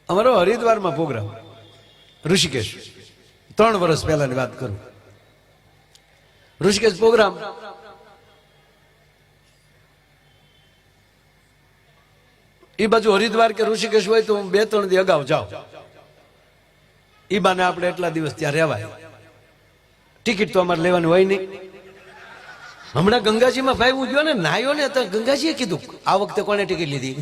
અમારો હરિદ્વારમાં પ્રોગ્રામ, ઋષિકેશ, 3 વર્ષ પહેલાની વાત કરું. ઋષિકેશ પ્રોગ્રામ, એ બાજુ હરિદ્વાર કે ઋષિકેશ હોય તો હું 2-3 દી અગાઉ જાઉં. એ બાને આપણે એટલા દિવસ ત્યાં રહેવાય. ટિકિટ તો અમારે લેવાની હોય નહીં. હમણાં ગંગાજીમાં ભાઈ હું ગયો ને, નાયો ને, તો ગંગાજીએ કીધું આ વખતે કોને ટિકિટ લીધી?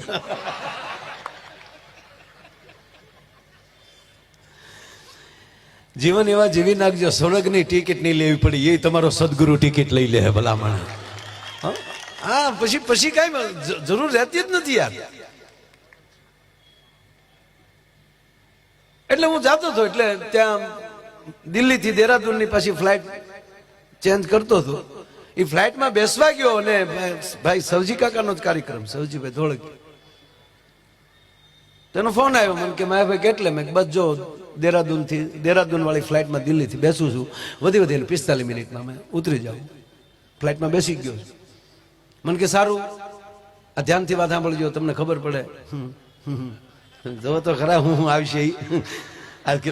જીવન એવા જીવી નાખજો, સ્વર્ગની ટિકિટ નહીં લેવી પડી, એ તમારો સદગુરુ ટિકિટ લઈ લે ભલામણ. હા, પછી કઈ જરૂર રહેતી જ નથી યાર. એટલે હું જાતો હતો, એટલે ત્યાં દિલ્હી થી દેહરાદૂન ની પાછી ફ્લાઇટ ચેન્જ કરતો હતો. એ ફ્લાઇટમાં બેસવા ગયો અને ભાઈ સવજી કાકાનો જ કાર્યક્રમ, સવજીભાઈ ધોળકી, તેનો ફોન આવ્યો મને કે માયાભાઈ કેટલે? મેં બસ જો દેહરાદૂન વાળી ફ્લાઇટમાં દિલ્હીથી બેસું છું, વધી 45 મિનિટમાં મેં ઉતરી જાઉં. ફ્લાઇટમાં બેસી ગયો છું. મને કે સારું, આ ધ્યાનથી વાત સાંભળજો, તમને ખબર પડે. જો તો ખરા હું આવશે.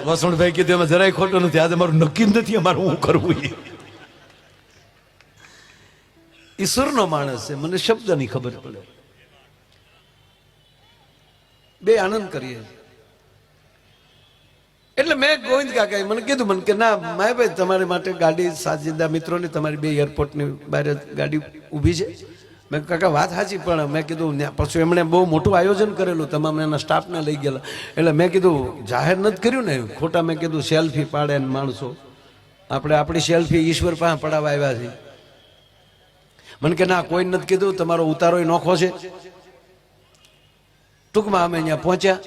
વસણભાઈ કીધું એમાં જરાય ખોટું નથી, આજે મારું નક્કી નથી અમારું હું કરવું. ઈશ્વરનો માણસ છે, મને શબ્દની ખબર પડે. બે આનંદ કરીએ. એટલે મેં ગોવિંદ કાકા મને કીધું, મને કે ના માયાભાઈ તમારી માટે ગાડી સાજિંદા મિત્રોની તમારી 2 એરપોર્ટની બહાર ગાડી ઊભી છે. મેં કાકા વાત સાચી, પણ મેં કીધું પછી એમણે બહુ મોટું આયોજન કરેલું, તમામ એના સ્ટાફને લઈ ગયેલા. એટલે મેં કીધું જાહેર નથી કર્યું ને ખોટા. મેં કીધું સેલ્ફી પાડે ને માણસો, આપણે આપણી સેલ્ફી ઈશ્વર પાસે પડાવવા આવ્યા છીએ. મને કે ના કોઈ નથી કીધું, તમારો ઉતારો નોખો છે. ટૂંકમાં અમે અહીંયા પહોંચ્યા,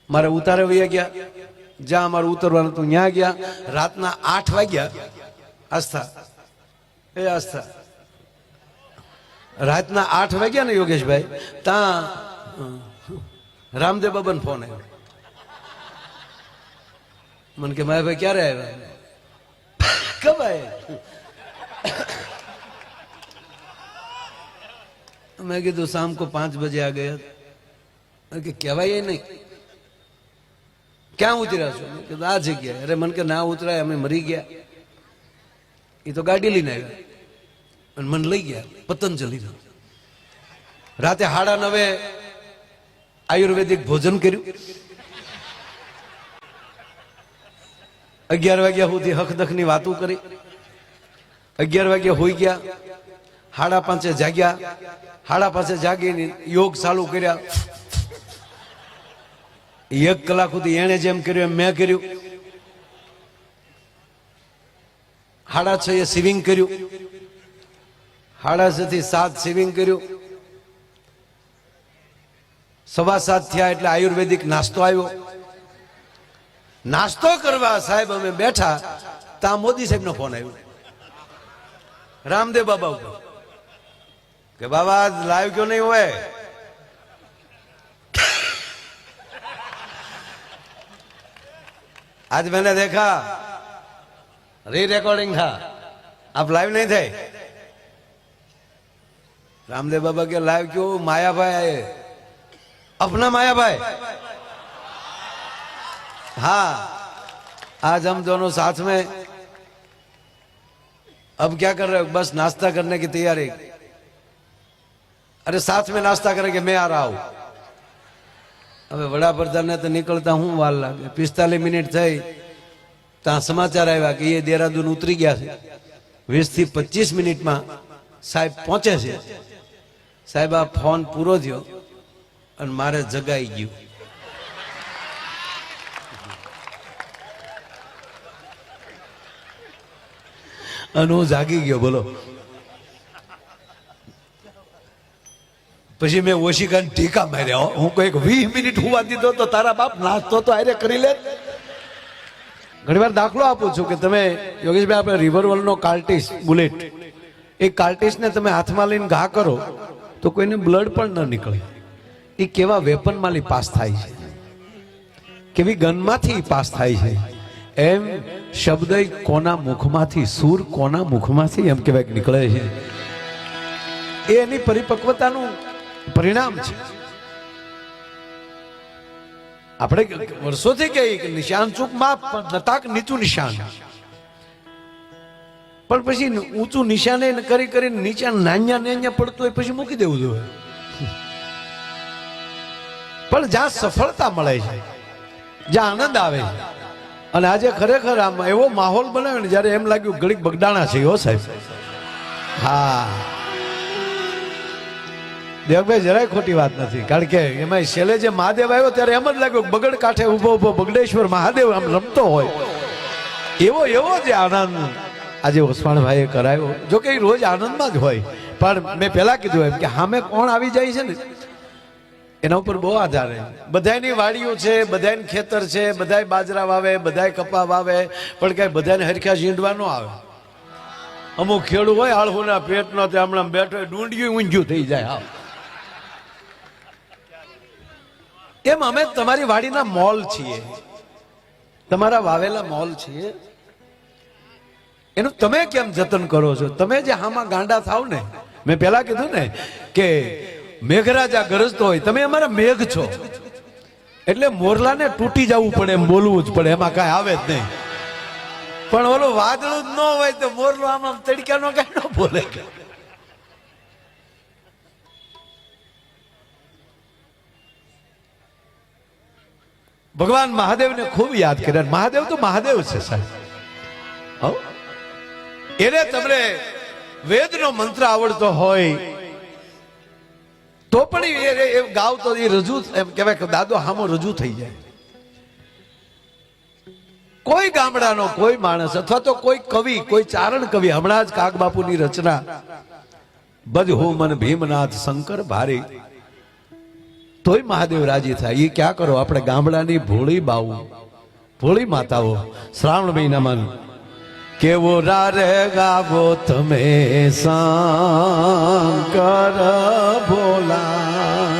મારે ઉતારે વયા ગયા, જ્યાં અમારું ઉતરવાનું હતું ત્યાં ગયા. રાતના 8 વાગ્યા. આસ્થા રાતના 8 વાગ્યા ને યોગેશભાઈ, ત્યાં રામદેવ બાબાનો ફોન આવ્યો. મને કે માયાભાઈ ક્યારે આવ્યા? કબ આયા? મેં કીધું શામ को 5 बजे आ गया. કે કહેવાય નહીં, ક્યાં ઉતર્યા છો? મેં કીધું આ જગ્યાએ. અરે મને કે ના ઉતરાય, અમે મરી ગયા. એ તો ગાડી લઈને આવ્યા અને મને લઈ ગયા પતંજલિ. રાતે 9:30 આયુર્વેદિક ભોજન કર્યું. 11 વાગ્યા સુધી હકદખની વાતો કરી. 11 વાગ્યા હોઈ ગયા. 5:30 જાગ્યા. 5:30 જાગીને યોગ ચાલુ કર્યા. 1 કલાક સુધી એને જેમ કર્યું એમ મેં કર્યું. 6:30 સ્વિમિંગ કર્યું. 6:30 થી 7 સ્વિમિંગ કર્યું. 7:15 થયા એટલે આયુર્વેદિક નાસ્તો આવ્યો. નાસ્તો કરવા સાહેબ અમે બેઠા, ત્યાં મોદી સાહેબ નો ફોન આવ્યો, રામદેવ બાબા ઉપર, કે બાબા લાઈવ क्यों नहीं हुए? आज मैंने देखा री रिकॉर्डिंग था, आप लाइव नहीं थे. रामदेव बाबा के लाइव क्यों? माया भाई आए, अपना माया भाई. हाँ, आज हम दोनों साथ में. अब क्या कर रहे हो? बस नाश्ता करने की तैयारी. अरे साथ में नाश्ता करेंगे, मैं आ रहा हूं. હવે વડાપ્રધાનને તો નીકળતા હું વાર લાગે. 45 મિનિટ થઈ ત્યાં સમાચાર આવ્યા કે એ દેહરાદૂન ઉતરી ગયા છે. 20 થી 25 મિનિટમાં સાહેબ પહોંચે છે. સાહેબ આ ફોન પૂરો થયો અને મારે જગાઈ ગયું. અને હું જાગી ગયો. બોલો. પછી મેં ઓશિકાને ટીકા માર્યા. હું કોઈ 20 મિનિટ હુવા દીધો તો તારા બાપ નાસ્તો તો આરે કરી લે. ઘણી વાર દાખલો આપું છું કે તમે યોગેશભાઈ, આપણે રિવરવલનો કાર્ટિસ બુલેટ, એ કાર્ટિસને તમે હાથમાં લઈને ઘા કરો તો કોઈને બ્લડ પણ ન નીકળે. એ કેવા વેપનમાંથી પાસ થાય છે, કેવી ગનમાંથી પાસ થાય છે. એમ શબ્દ કોના મુખમાંથી, સૂર કોના મુખમાંથી એમ કહેવાય નીકળે છે. એ એની પરિપક્વતાનું પરિણામ છે. આપણે વર્ષોથી કહીએ કે નિશાન ચૂક માપ, નતાક નીચું નિશાન. પણ પછી ઊંચું નિશાને કરી કરીને નીચે નાન્યા નાન્યા પડતું હોય પછી મૂકી દેવું જોઈએ. પણ જ્યાં સફળતા મળે છે, જ્યાં આનંદ આવે છે, અને આજે ખરેખર આમ એવો માહોલ બનાવ્યો ને જયારે એમ લાગ્યું ઘડીક બગડાણા છે. હો સાહેબ, હા દેવભાઈ જરાય ખોટી વાત નથી. કારણ કે એમાં છેલ્લે જે મહાદેવ આવ્યો ત્યારે એમ જ લાગ્યું બગડ કાંઠે ઉભો ઉભો બગડેશ્વર મહાદેવ આમ રમતો હોય એવો જે આનંદ આજે ઓસમાણભાઈએ કરાયો. જો કે રોજ આનંદમાં જ હોય, પણ મેં પહેલા કીધું એમ કે સામે કોણ આવી જાય છે ને એના ઉપર બહુ આધાર છે. બધાની વાડીઓ છે, બધાને ખેતર છે, બધાય બાજરા વાવે, બધાય કપા વાવે, પણ કઈ બધાને હરખ્યા ઝીંડવા ન આવે. અમુક ખેડૂ હોય આળહુના પેટનો તે હમણાં બેઠો ડુંડિયું ઊંઝું થઈ જાય. હા, એમ અમે તમારી વાડીના મોલ છીએ, તમારા વાવેલા મોલ છીએ. એનું તમે કેમ જતન કરો છો? તમે જે હામાં ગાંડા થાવ ને, મેં પેલા કીધું ને કે મેઘરાજા ગરજતો હોય, તમે અમારા મેઘ છો, એટલે મોરલાને તૂટી જવું પડે એમ બોલવું જ પડે, એમાં કઈ આવે જ નહીં. પણ ઓલું વાદળું જ ન હોય તો મોરલો આમાં તડક્યાનો કઈ ન બોલે. ભગવાન મહાદેવને ખૂબ યાદ કર્યા. મહાદેવ તો મહાદેવ છે સાહેબ. એને તમને વેદનો મંત્ર આવડતો હોય તો પણ એ ગાવ તો એ રજૂ એમ કહેવાય કે દાદો હામો રજૂ થઈ જાય. કોઈ ગામડાનો કોઈ માણસ અથવા તો કોઈ કવિ, કોઈ ચારણ કવિ, હમણાં જ કાગબાપુની રચના બજ હો મન ભીમનાથ શંકર ભારી, તોય મહાદેવ રાજી થાય. એ ક્યાં કરો, આપણે ગામડાની ભોળી બાઉ, ભોળી માતાઓ શ્રાવણ મહિનામાં કેવો રારે ગાવો તમે શંકર ભોલા,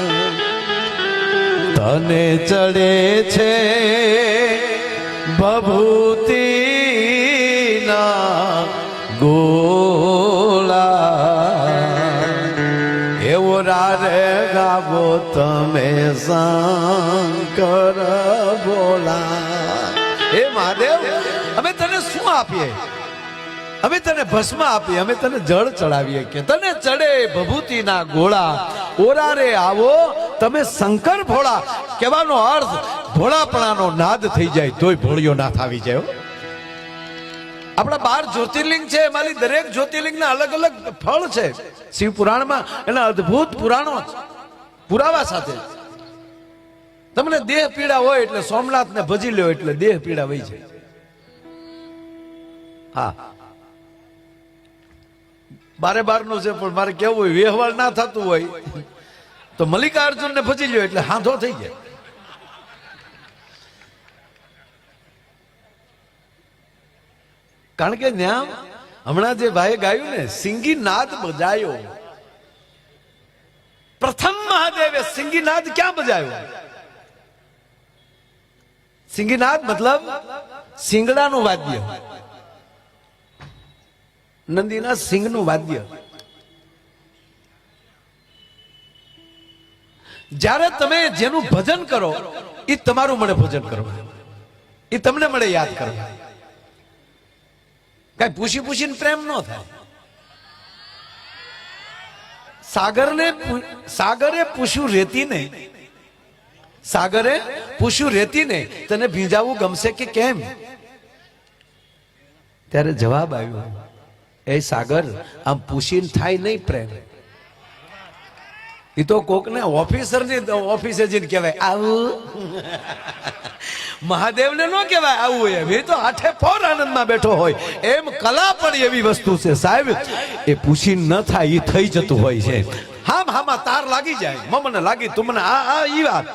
તને ચડે છે ભભૂતિ ના ગોળા, એવો રારે ગાવો તમે શંકર ભોલા. હે મહાદેવ, અમે તને શું આપીએ? અમે તને ભસ્મ આપીએ, અમે તને જળ ચડાવીએ કે તને ચડે ભભૂતિના ગોળા, ઓરારે આવો તમે શંકર ભોળા. કહેવાનો અર્થ ભોળાપણાનો નાદ થઈ જાય તોય ભોળિયો નાથ આવી જાય. આપણા 12 જ્યોતિર્લિંગ છે, એમાંથી દરેક જ્યોતિર્લિંગના અલગ અલગ ફળ છે. શિવ પુરાણમાં એના અદ્ભુત પુરાણો પુરાવા સાથે. તમને દેહ પીડા હોય એટલે સોમનાથને ભજી લ્યો એટલે દેહ પીડા વહી જાય. હા, 12 નું છે, પણ મારે કેવું હોય વ્યવહાર ના થતું હોય તો મલ્લિકાર્જુન ને ભજી લ્યો એટલે હાંધો થઈ જાય. કારણ કે ત્યાં હમણાં જે ભાઈ ગાયું ને સિંગી નાદ બજાયો, પ્રથમ મહાદેવે સિંગી નાદ ક્યાં બજાયો? સિંગી નાદ મતલબ સિંગડાનું વાદ્ય, નંદીના સિંગનું વાદ્ય. જ્યારે તમે જેનું ભજન કરો એ તમારું મળે ભજન કરવા, એ તમને મળે યાદ કરવા. કઈ પૂછી પૂછીને પ્રેમ ન થાય. સાગરે પૂછ્યું રેતી ને, સાગરે પૂછ્યું રેતી ને તને ભીંજાવું ગમશે કે કેમ? ત્યારે જવાબ આવ્યો, એ સાગર આમ પૂછીને થાય નહીં પ્રેમ. એ તો કોક ને ઓફિસર ની ઓફિસે જઈને કહેવાય આવું. મહાદેવને ન કહેવાય આવું, એમ એ તો આઠે પોર આનંદમાં બેઠો હોય. એમ કલા પણ એવી વસ્તુ છે સાહેબ, એ પૂછીને ન થાય એ થઈ જતું હોય છે. હામાં તાર લાગી જાય, મને લાગી તુમને આ ઈ વાત,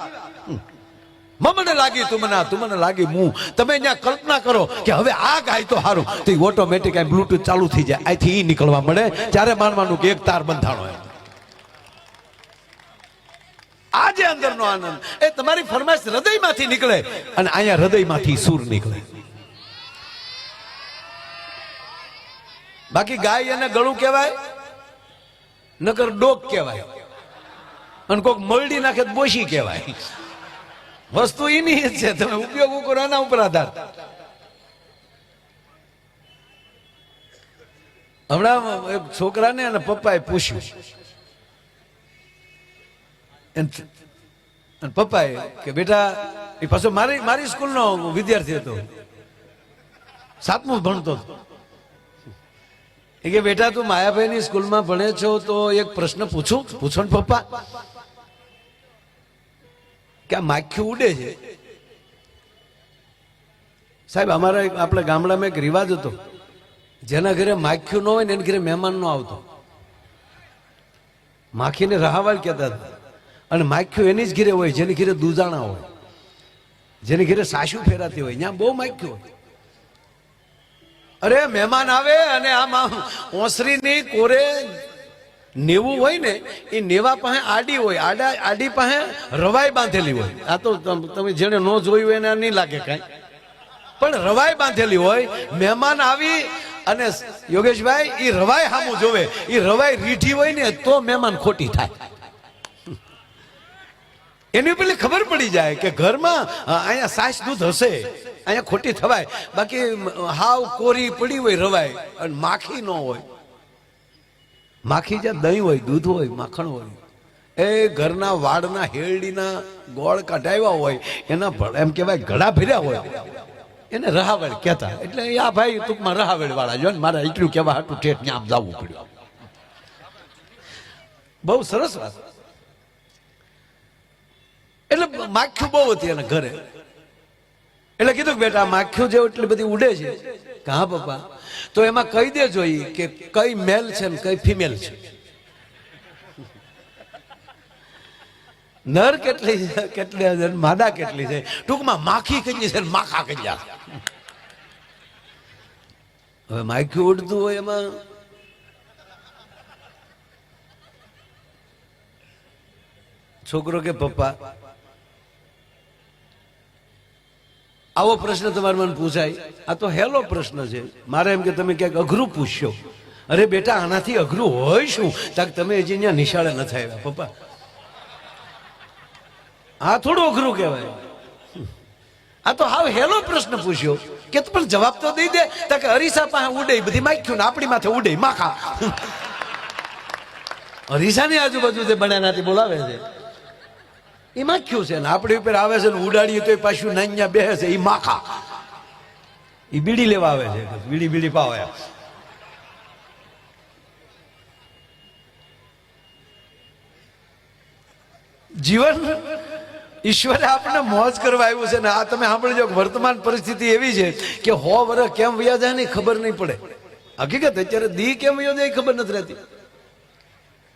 મને લાગી તુમને લાગી હું. તમે અહીંયા કલ્પના કરો કે હવે આ ગાય તો સારું, તો ઓટોમેટિક બ્લુટૂથ ચાલુ થઈ જાય, અહીંથી ઈ નીકળવા મળે. ત્યારે માનવાનું કે એક તાર બંધાણો. આજે અંદરનો આનંદ એ તમારી ફરમાઈશ હૃદયમાંથી નીકળે અને અહીંયા હૃદયમાંથી સૂર નીકળે. બાકી ગાય એને ગળું કહેવાય, નકર ડોક કહેવાય, અને કોક મરડી નાખે બોશી કહેવાય. વસ્તુ એની જ છે, તમે ઉપયોગ કરો એના ઉપર આધાર. હમણાં એક છોકરાને અને પપ્પાએ પૂછ્યું, પપ્પાએ કે બેટા, એ પાછો મારી સ્કૂલનો વિદ્યાર્થી હતો, 7મું ભણતો હતો. એ કે બેટા તું માયાભાઈની સ્કૂલમાં ભણે છો તો એક પ્રશ્ન પૂછો ને પપ્પા, કે આ માખી ઉડે છે. સાહેબ અમારા આપણા ગામડામાં એક રિવાજ હતો, જેના ઘરે માખ્યું ન હોય ને એના ઘરે મહેમાન ન આવતો. માખીને રાહવાલ કહેતા હતા. અને માખ્યું એની જ ઘરે હોય જેની ઘરે દૂધાણા હોય, જેની ઘરે સાસુ ફેરાતી હોય, ત્યાં બહુ માખ્યું હોય. અરે મહેમાન આવે અને આમ ઓસરીની કોરે નેવું હોય ને, એ નેવા પાસે આડી હોય, આડી પાસે રવાઈ બાંધેલી હોય. આ તો તમે જેને ન જોયું હોય એને નહીં લાગે કાંઈ, પણ રવાઈ બાંધેલી હોય. મહેમાન આવી અને યોગેશભાઈ એ રવાઈ સામું જોવે, એ રવાઈ રીઠી હોય ને તો મહેમાન ખોટી થાય. એની પેલી ખબર પડી જાય કે ઘરમાં અહીંયા સાસ દૂધ હશે, અહીંયા ખોટી થવાય. બાકી હાવ કોરી પડી હોય રવાય અને માખી ન હોય. માખી જ્યાં દહીં હોય, દૂધ હોય, માખણ હોય, એ ઘરના વાડના હેરડીના ગોળ કઢાવ્યા હોય, એના એમ કહેવાય ગળા ભર્યા હોય, એને રહાવેળ કહેતા. એટલે આ ભાઈ ટૂંકમાં રહાવેળ વાળા જો ને, મારે એટલું કહેવા હાટું ઠેઠ ત્યાં જવું પડ્યું. બહુ સરસ વાત. એટલે માખ્યું બહુ હતી એના ઘરે. એટલે કીધું કે બેટા માખ્યું જેવું એટલી બધી ઉડે છે. હા પપ્પા. તો એમાં કહી દેજો કે કઈ મેલ છે ને કઈ ફિમેલ છે, નર કેટલી છે, માદા કેટલી છે, ટૂંકમાં માખી કેટલી છે, માખા કેટલા. હવે માખ્યું ઉડતું હોય એમાં છોકરો કે પપ્પા આવો પ્રશ્ન તમારે મને પૂછાય, આ તો હેલો પ્રશ્ન છે. મારે એમ કે તમે ક્યાંક અઘરું પૂછશો. અરે બેટા આનાથી અઘરું હોય શું? તાક તમે હજી અહીંયા નિશાળે નથી આવ્યા પપ્પા. આ થોડું અઘરું કહેવાય. આ તો હાવ હેલો પ્રશ્ન પૂછ્યો કે પણ જવાબ તો દઈ દે. તાકે અરીસા પાસે ઉડે બધી માખ્યું ને આપણી માથે ઉડે માખા. અરીસાની આજુબાજુ જે બનાનાથી બોલાવે છે એ માખ્યું છે ને આપણી ઉપર આવે છે ને ઉડાડીએ તો પાછું નાન્યા બેસે છે, એ માખા. એ બીડી લેવા આવે છે, બીડી પાવે. જીવન ઈશ્વરે આપણને મોજ કરવા આવ્યું છે ને. આ તમે સાંભળજો, વર્તમાન પરિસ્થિતિ એવી છે કે 100 વર્ષ કેમ વયા જાય ને ખબર નહીં પડે. હકીકત અત્યારે દી કેમ વયો જાય ખબર નથી રહેતી.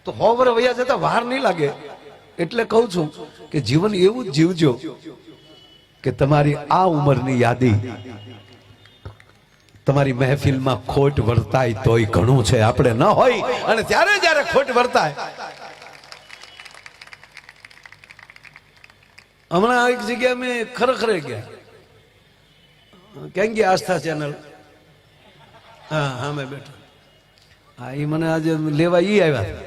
તો 100 વર્ષ વયા જતા વાર નહીં લાગે. એટલે કહું છું કે જીવન એવું જ જીવજો કે તમારી આ ઉંમરની યાદી તમારી મહેફિલમાં ખોટ વર્તાય તોય ઘણું છે. આપણે ન હોય અને ત્યારે જયારે ખોટ વર્તાય. હમણાં એક જગ્યાએ મેં ખરેખર ગયા, ક્યાં ગયા આસ્થા ચેનલ, હા મેં બેઠા. હા એ મને આજે લેવા ઈ આવ્યા હતા.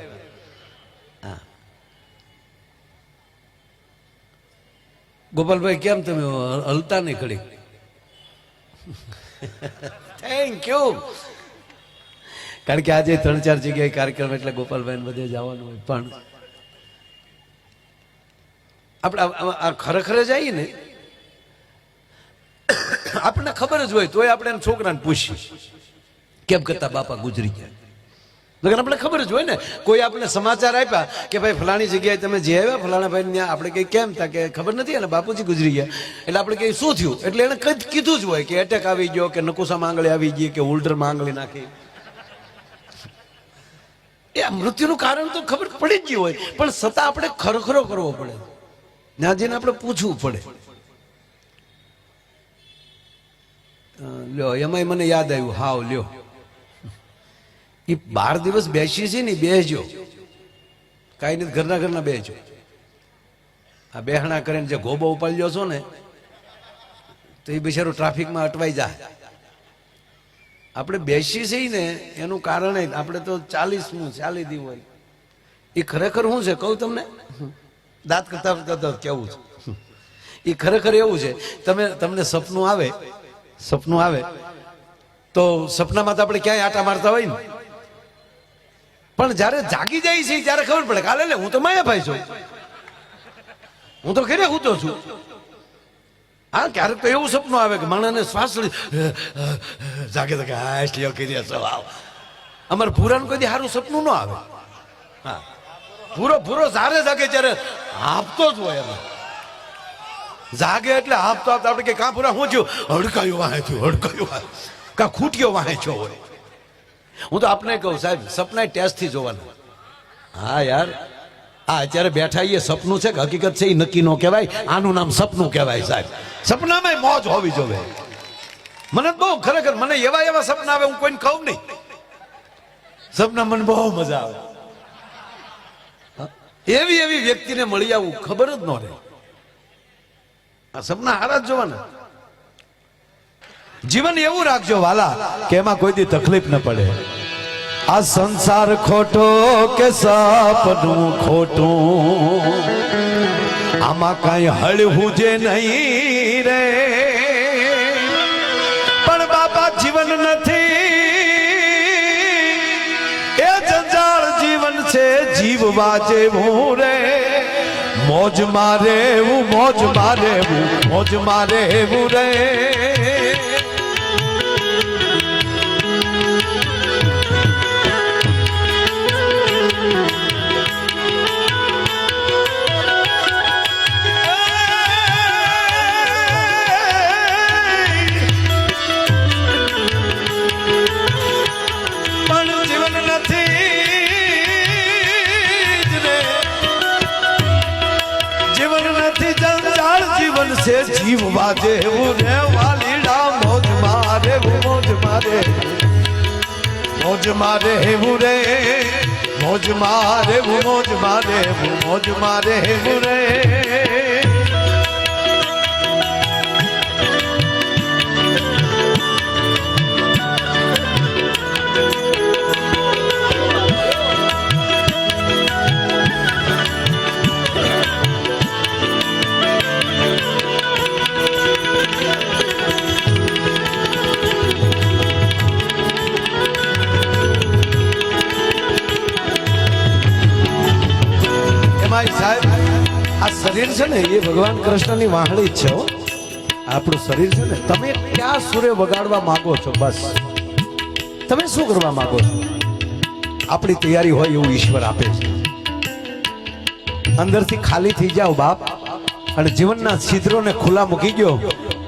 ગોપાલભાઈ કેમ તમે હલતા નહીં ખડી? Thank you. કારણ કે આજે 3-4 જગ્યાએ કાર્યક્રમ એટલે ગોપાલભાઈ બધે જવાનું હોય. પણ આપણે ખરેખર જઈએ ને, આપણને ખબર જ હોય તોય આપણે છોકરાને પૂછીએ કેમ કરતા બાપા ગુજરી ગયા. આપણે ખબર જ હોય ને. કોઈ આપણે સમાચાર આપ્યા કે ભાઈ ફલાણી જગ્યાએ તમે જે આવ્યા ફલાણા ભાઈ ત્યાં, આપણે કઈ કેમ હતા કે ખબર નથી અને બાપુજી ગુજરી ગયા. એટલે આપણે કઈ શું થયું એટલે એને કીધું જ હોય કે એટેક આવી ગયો, કે નકુસા માંગળી આવી ગઈ, કે ઉલ્ટર માંગળી નાખી. એ મૃત્યુનું કારણ તો ખબર પડી જ ગયું હોય, પણ છતાં આપણે ખરખરો કરવો પડે. ત્યાં જઈને આપણે પૂછવું પડે. લ્યો એમાંય મને યાદ આવ્યું. હાવ લ્યો એ 12 દિવસ બેસી છે ને, બેસજો કઈ નથી, ઘરના બેસજો. આ બેહણા કરીને જે ગોબો ઉપાડ્યો છો ને તો એ બિચારો ટ્રાફિકમાં અટવાઈ જાય. આપણે બેસી છીએ ને એનું કારણ આપણે તો 40 દી હોય. એ ખરેખર શું છે કહું તમને, દાંત કરતા કેવું છે એ ખરેખર એવું છે. તમને સપનું આવે તો સપનામાં તો આપણે ક્યાંય આટા મારતા હોય ને, પણ જયારે જાગી જાય છે ત્યારે ખબર પડે કાલે લે હું તો માયાભાઈ છું, હું તો ઘરે હું તો છું. હા, ક્યારેક તો એવું સપનું આવે કે માણસને શ્વાસ જાગે તો કે હા કરી અમારે પૂરાનું કોઈ સારું સપનું ન આવે. હા, પૂરો સારે જાગે ત્યારે આપતો જ હોય, એમાં જાગે એટલે આપતો આપણે કે કાં પૂરા હું થયું હડકાયું વાહે થયું હડકાયું કાં ખૂટ્યો વાહે છો હોય. હું તો આપને કહું સાહેબ સપના ટેસ્ટથી જોવાના. હા યાર, આ અત્યારે બેઠા એ સપનું છે કે હકીકત છે એ નક્કી ન કહેવાય. આનું નામ સપનું કહેવાય સાહેબ. સપનામાં મોજ હોવી જોવે. મને બહુ ખરેખર મને એવા સપના આવે, હું કોઈને કહું નહીં. સપના મને બહુ મજા આવે. એવી વ્યક્તિને મળી આવું ખબર જ ન રહે. આ સપના હારા જ જોવાના. જીવન એવું રાખજો વાલા કે એમાં કોઈ દી તકલીફ ન પડે. આ સંસાર ખોટો કે સપનું ખોટું, આમાં કઈ હળવું જે નહીં રે. પણ બાપા જીવન નથી એ જંજાળ જીવન છે જીવવા જેવું રે. મોજ મારે એવું મોજ મારે એવું મોજ મારે એવું રે. જીવવા જેવું રે વાલીડા મોજ મારે મોજ મારે મોજ મારે એવું રે. મોજ મારે મોજ મારે મોજ મારે એવું રે. સાહેબ આ શરીર છે ને એ ભગવાન કૃષ્ણની વાહણી જ છે. આપણું શરીર છે ને તમે ક્યાં સૂર્ય વગાડવા માંગો છો, બસ તમે શું કરવા માંગો છો આપણી તૈયારી હોય એવું ઈશ્વર આપે છે. અંદરથી ખાલી થઈ જાઓ બાપ અને જીવનના છિદ્રોને ખુલ્લા મૂકી ગયો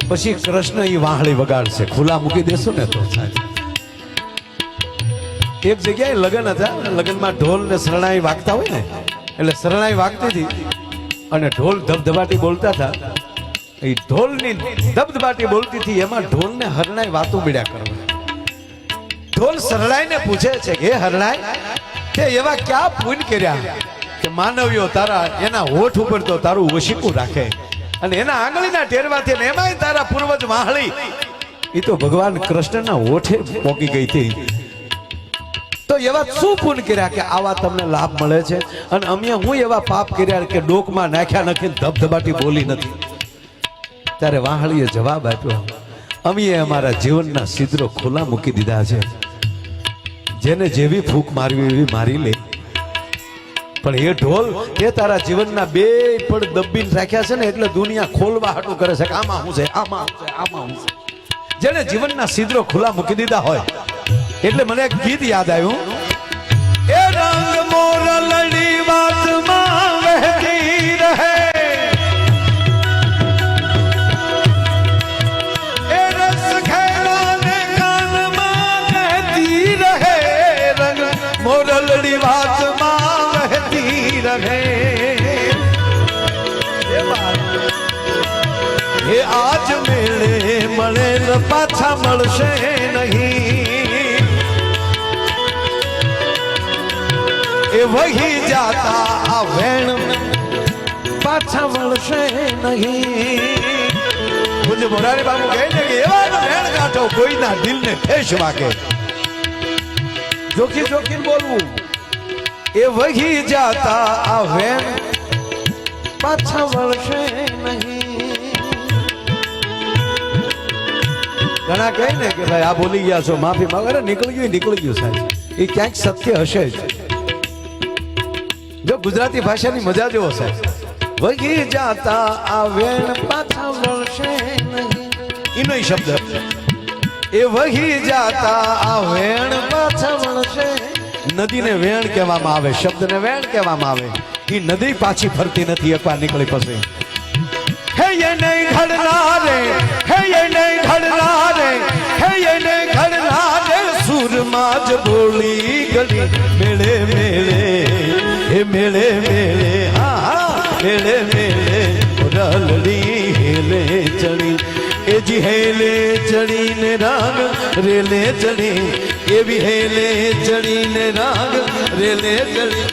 પછી કૃષ્ણ એ વાહણી વગાડશે. ખુલ્લા મૂકી દેશો ને તો સાહેબ. એક જગ્યાએ લગ્ન હતા, લગ્નમાં ઢોલ ને શરણાઈ વાગતા હોય ને એટલે શરણાઈ વાગતી હતી અને ઢોલ ધબધબાટી બોલતા હતા. એ ઢોલની ધબધબાટી બોલતી હતી એમાં ઢોલને હરણાઈ વાતો મળ્યા કરવા. ઢોલ શરણાઈને પૂછે છે કે હરણાઈ તે એવા ક્યાં પુણ્ય કર્યા કે માનવીઓ તારા એના હોઠ ઉપર તો તારું વશીકું રાખે અને એના આંગળીના ટેરવાથી ને એમાંય તારા પૂર્વજ વાહળી એ તો ભગવાન કૃષ્ણના હોઠે પોકી ગઈ હતી. તો એવા શું પુણ્ય કર્યા કે આવા તમને લાભ મળે છે અને અમે હું એવા પાપ કર્યા કે ડોકમાં નાખ્યા નથી ધબધબાટી બોલી નથી. ત્યારે વાહળીએ જવાબ આપ્યો અમે અમારા જીવનના છિદ્રો ખુલ્લા મૂકી દીધા છે. જેને જેવી ફૂંક મારવી એવી મારી લે, પણ એ ઢોલ એ તારા જીવનના બે પડ દબીને રાખ્યા છે ને એટલે દુનિયા ખોલવા હાટું કરે છે કે આમાં હું છે આમાં હું છે આમાં હું છે. જેને જીવનના છિદ્રો ખુલ્લા મૂકી દીધા હોય એટલે મને એક ગીત યાદ આવ્યું. એ રંગ મોરલડી વાતમાં વહેતી રહે, એ રસ ખેલાને કાનમાં કહેતી રહે. રંગ મોરલડી વાતમાં વહેતી રહે. એ આજ મેળે મળે પાછા મળશે નહીં. એ વહી જાતા આ વેણ પાછા મળશે નહીં. પૂજ્ય મોરારી બાબુ કહે છે કે એવા વેણ કાઢો કોઈના દિલને ઠેસ વાગે. જોખી જોખી બોલવું. એ વહી જાતા આ વેણ પાછા મળશે નહીં. ઘણા કહે ને કે ભાઈ આ બોલી ગયા છો માફી માંગો. અરે નીકળી ગયું સાહેબ, એ ક્યાંક સત્ય હશે જ. જો ગુજરાતી ભાષાની મજા જેવો સાહેબ, વહી જાતા આ વેણ પાછા વળશે નહીં, એનો શબ્દ એ વહી જાતા આ વેણ પાછા વળશે. નદીને વેણ કહેવામાં આવે, શબ્દને વેણ કહેવામાં આવે. એ નદી પાછી ફરતી નથી એકવાર નીકળી પછી. હે એ નહીં ઘડનારે, હે એ નહીં ઘડનારે, હે એ નહીં ઘડનારે, સુરમાં જ બોલી ગલી મેળે મેળે, હે મેળે મેળે, હા હા મેળે મેળે રલડી હેલે ચડી, એ જી હેલે ચડીને રાગ રેલે ચડી, એવી હેલે ચડીને રાગ રેલે ચડી.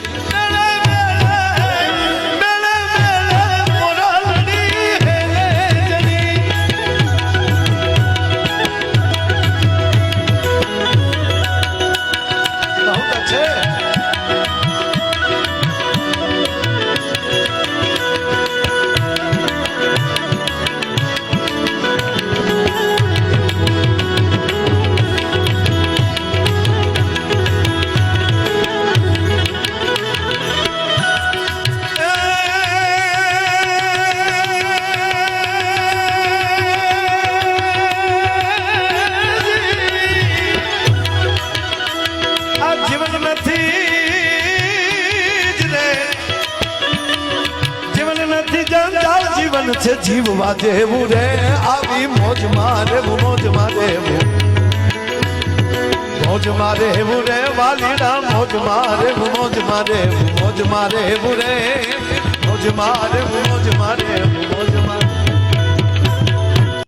જીવન છે જીવવા જેવું રે, આવી મોજ મારે મોજ મારે મોજ મારે રે, વાલીડા મોજ મારે મોજ મારે મોજ મારે રે, મોજ મારે મોજ મારે મોજ મારે.